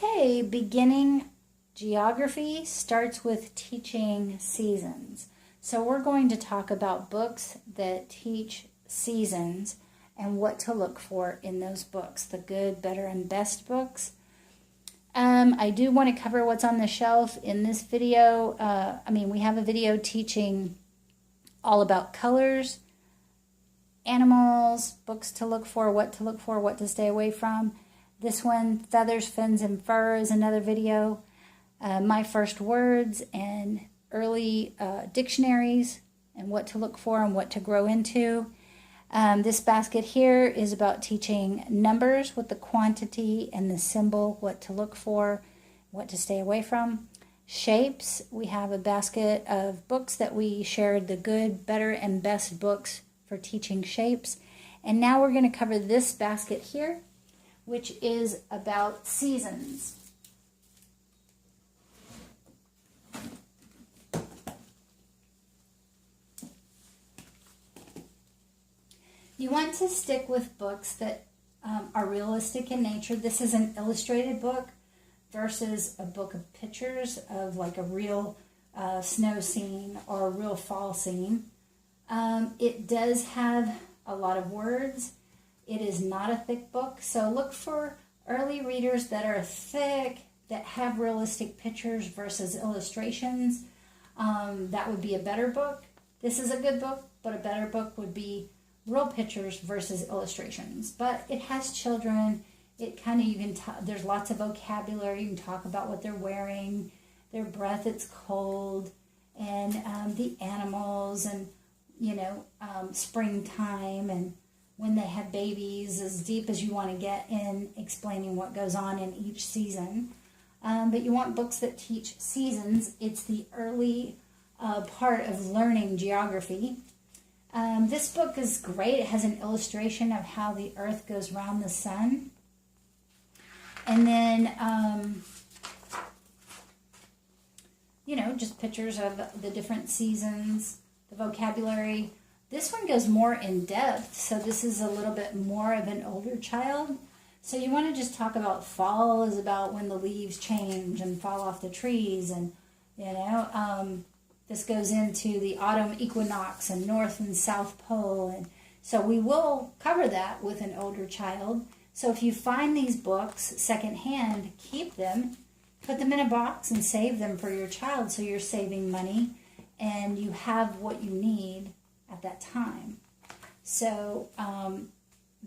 Okay, beginning geography starts with teaching seasons. So we're going to talk about books that teach seasons and what to look for in those books, the good, better, and best books. I do want to cover what's on the shelf in this video. We have a video teaching all about colors, animals, books to look for, what to stay away from. This one, Feathers, Fins, and Fur, is another video. My first words and early dictionaries and what to look for and what to grow into. This basket here is about teaching numbers with the quantity and the symbol, what to look for, what to stay away from. Shapes, we have a basket of books that we shared, the good, better, and best books for teaching shapes. And now we're going to cover this basket here, which is about seasons. You want to stick with books that are realistic in nature. This is an illustrated book versus a book of pictures of like a real snow scene or a real fall scene. It does have a lot of words. It is not a thick book, so look for early readers that are thick, that have realistic pictures versus illustrations. That would be a better book. This is a good book, but a better book would be real pictures versus illustrations. But it has children. It kind of, there's lots of vocabulary. You can talk about what they're wearing, their breath, it's cold, and the animals, and springtime, and when they have babies, as deep as you want to get in explaining what goes on in each season. But you want books that teach seasons. It's the early part of learning geography. This book is great. It has an illustration of how the earth goes around the sun. And then, just pictures of the different seasons, the vocabulary. This one goes more in depth, so this is a little bit more of an older child. So you want to just talk about fall is about when the leaves change and fall off the trees, and this goes into the autumn equinox and North and South Pole, and so we will cover that with an older child. So if you find these books secondhand, keep them, put them in a box and save them for your child, so you're saving money and you have what you need at that time. So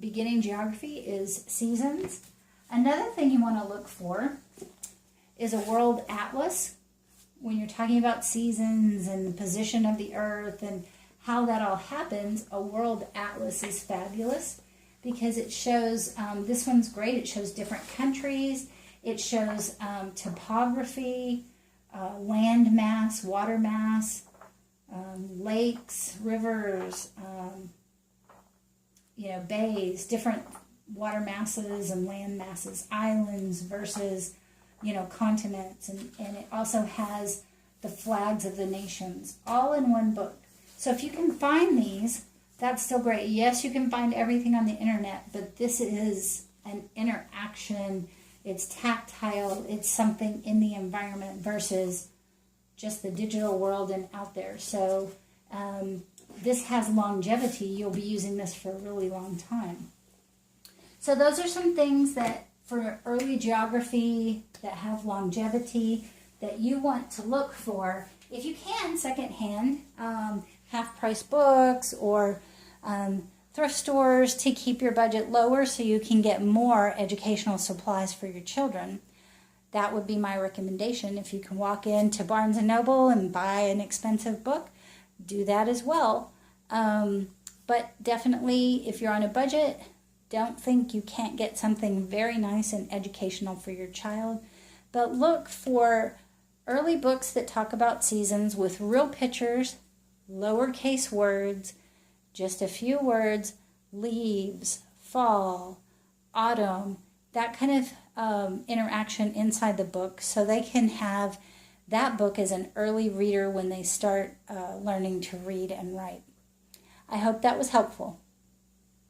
beginning geography is seasons. Another thing you want to look for is a world atlas. When you're talking about seasons and the position of the earth and how that all happens, a world atlas is fabulous because it shows, this one's great, it shows different countries, it shows topography, land mass, water mass, lakes, rivers, bays, different water masses and land masses, islands versus, continents. And it also has the flags of the nations, all in one book. So if you can find these, that's still great. Yes, you can find everything on the internet, but this is an interaction. It's tactile. It's something in the environment versus just the digital world and out there. So this has longevity. You'll be using this for a really long time. So those are some things that for early geography that have longevity that you want to look for. If you can, secondhand, half-price books or thrift stores to keep your budget lower so you can get more educational supplies for your children. That would be my recommendation. If you can walk into Barnes & Noble and buy an expensive book, do that as well. But definitely, if you're on a budget, don't think you can't get something very nice and educational for your child. But look for early books that talk about seasons with real pictures, lowercase words, just a few words, leaves, fall, autumn, that kind of interaction inside the book, so they can have that book as an early reader when they start learning to read and write. I hope that was helpful.